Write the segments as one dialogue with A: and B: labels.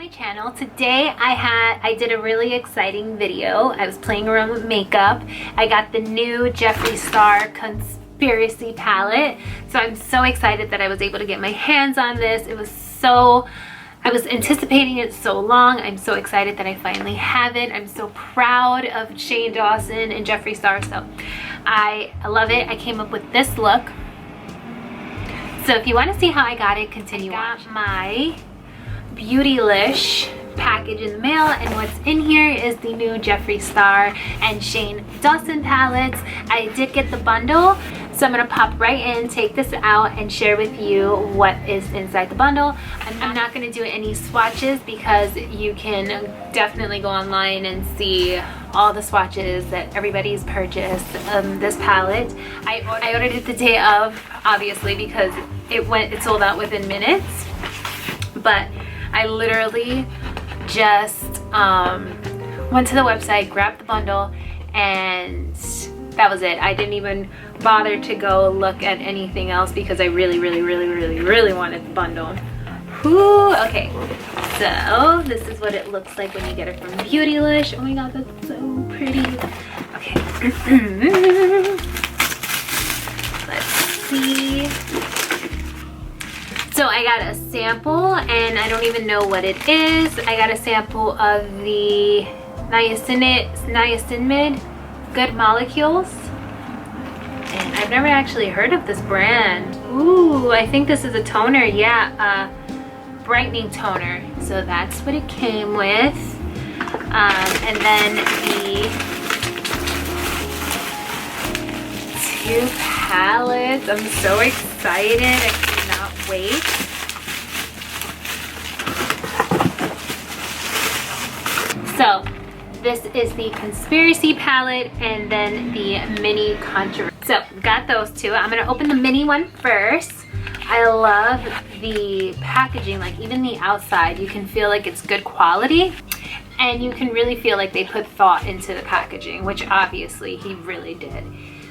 A: my channel. Today I did a really exciting video. I was playing around with makeup. I got the new Jeffree Star Conspiracy palette. So I'm so excited that I was able to get my hands on this. I was anticipating it so long. I'm so excited that I finally have it. I'm so proud of Shane Dawson and Jeffree Star. So I love it. I came up with this look. So if you want to see how I got it, continue watching. My Beautylish package in the mail, and what's in here is the new Jeffree Star and Shane Dawson palettes. I did get the bundle, so I'm gonna pop right in, take this out, and share with you what is inside the bundle. I'm not gonna do any swatches because you can definitely go online and see all the swatches that everybody's purchased this palette. I ordered it the day of, obviously, because it sold out within minutes, but I literally just went to the website, grabbed the bundle, and that was it. I didn't even bother to go look at anything else because I really wanted the bundle. Whew, okay, so this is what it looks like when you get it from Beautylish. Oh my god, that's so pretty. Okay. Let's see. So I got a sample, and I don't even know what it is. I got a sample of the niacinamide Good Molecules. And I've never actually heard of this brand. Ooh, I think this is a toner. Yeah, brightening toner. So that's what it came with. And then the two palettes. I'm so excited. I cannot wait. So this is the Conspiracy palette and then the mini controversy. So got those two. I'm gonna open the mini one first. I love the packaging, like even the outside, you can feel like it's good quality, and you can really feel like they put thought into the packaging, which obviously he really did.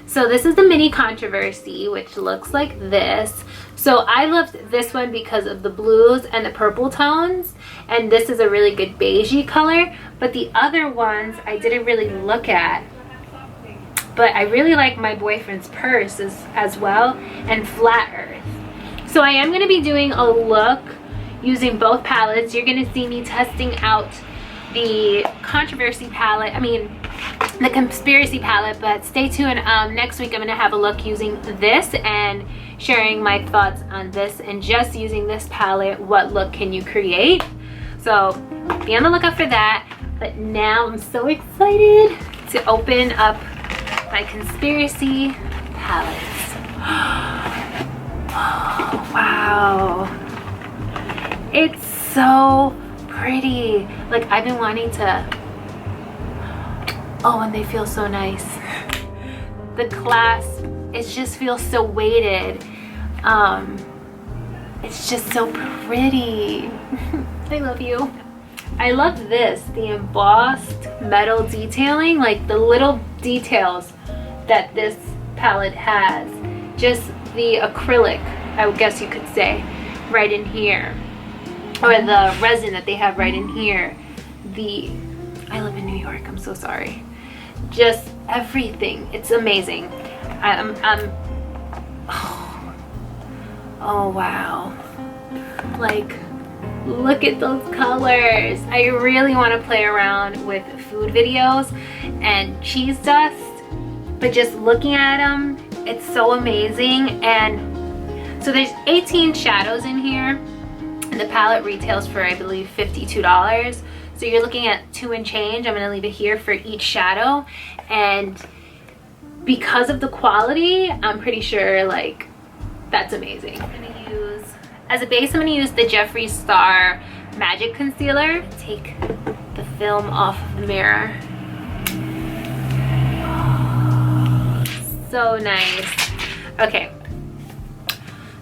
A: So this is the mini controversy, which looks like this. So I loved this one because of the blues and the purple tones, and this is a really good beigey color, but the other ones I didn't really look at. But I really like My Boyfriend's Purse as well, and Flat Earth. So I am going to be doing a look using both palettes. You're going to see me testing out the controversy palette, the Conspiracy palette, but stay tuned. Next week I'm going to have a look using this and sharing my thoughts on this, and just using this palette, what look can you create. So be on the lookout for that. But now I'm so excited to open up my Conspiracy palettes. Oh, wow, it's so pretty. Like, I've been wanting to, oh, and they feel so nice. The clasp, it just feels so weighted. It's just so pretty. I love you. I love this, the embossed metal detailing, like the little details that this palette has. Just the acrylic, I would guess you could say, right in here. Or the resin that they have right in here. I live in New York, I'm so sorry. Just everything, it's amazing. Oh wow. Like, look at those colors. I really want to play around with food videos and cheese dust, but just looking at them, it's so amazing. And so there's 18 shadows in here, and the palette retails for, I believe, $52. So you're looking at 2 and change. I'm going to leave it here for each shadow, and because of the quality, I'm pretty sure, like, that's amazing. I'm going to use, as a base, I'm going to use the Jeffree Star Magic Concealer. Take the film off of the mirror. So nice. Okay,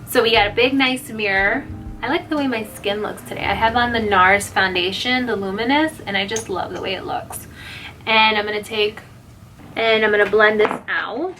A: so we got a big nice mirror. I like the way my skin looks today. I have on the NARS foundation, the Luminous, and I just love the way it looks. And I'm going to take, and I'm going to blend this out.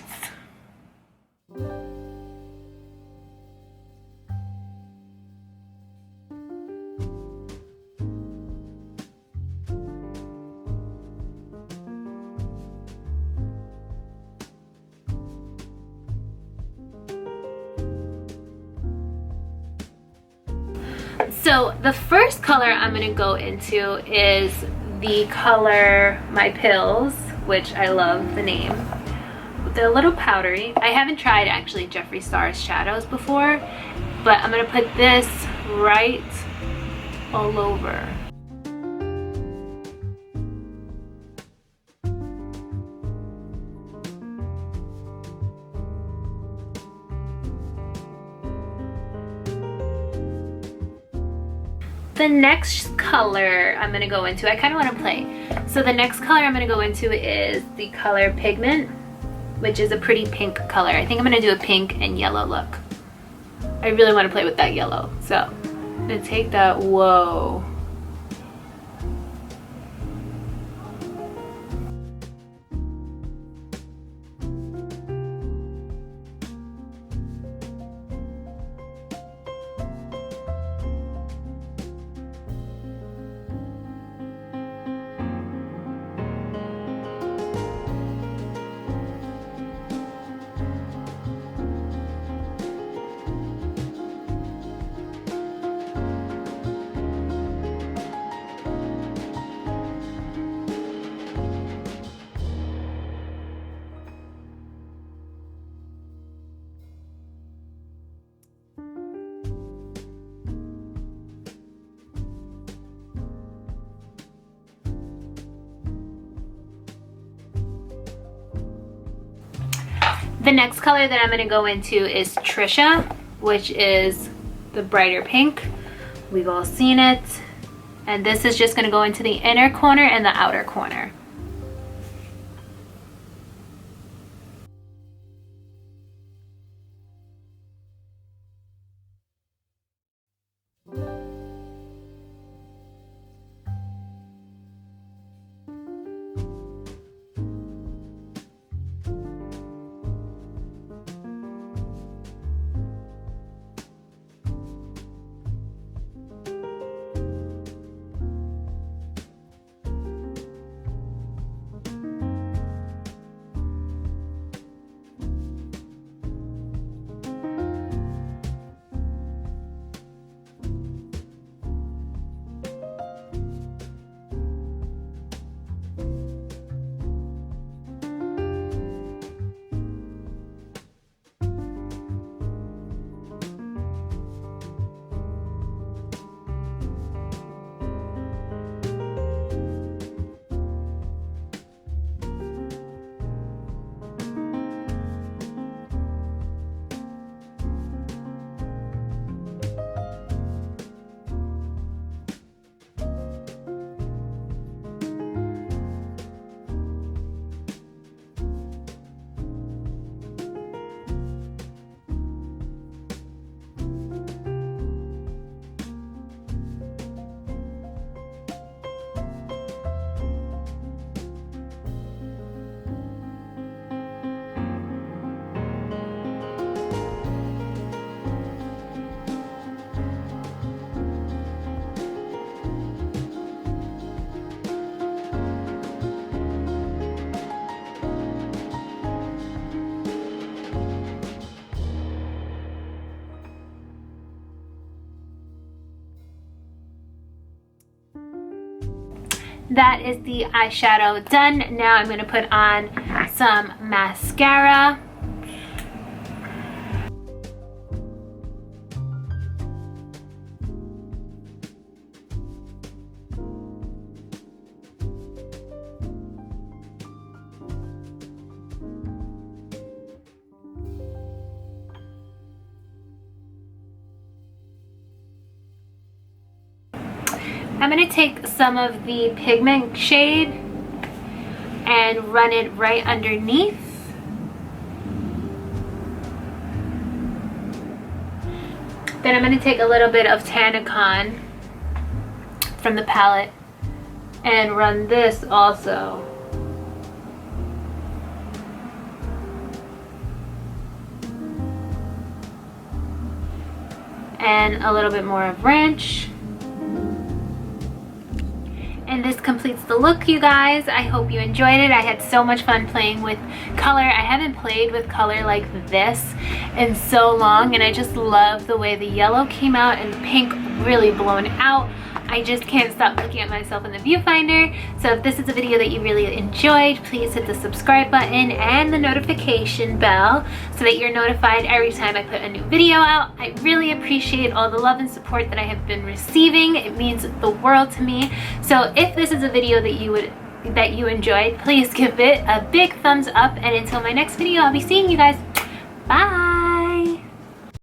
A: So the first color I'm going to go into is the color My Pills, which I love the name. They're a little powdery. I haven't tried actually Jeffree Star's shadows before, but I'm going to put this right all over. The next color I'm going to go into, I kind of want to play. So the next color I'm going to go into is the color Pigment, which is a pretty pink color. I think I'm going to do a pink and yellow look. I really want to play with that yellow. So I'm going to take that, whoa. The next color that I'm going to go into is Trisha, which is the brighter pink. We've all seen it. And this is just going to go into the inner corner and the outer corner. That is the eyeshadow done. Now I'm going to put on some mascara. I'm going to take some of the pigment shade and run it right underneath. Then I'm going to take a little bit of Tannicon from the palette and run this also. And a little bit more of Ranch. And And this completes the look, you guys. I hope you enjoyed it. I had so much fun playing with color. I haven't played with color like this in so long, and I just love the way the yellow came out and pink really blown out. I just can't stop looking at myself in the viewfinder. So if this is a video that you really enjoyed, please hit the subscribe button and the notification bell so that you're notified every time I put a new video out. I really appreciate all the love and support that I have been receiving. It means the world to me. So if this is a video that you enjoyed, please give it a big thumbs up, and until my next video, I'll be seeing you guys. Bye.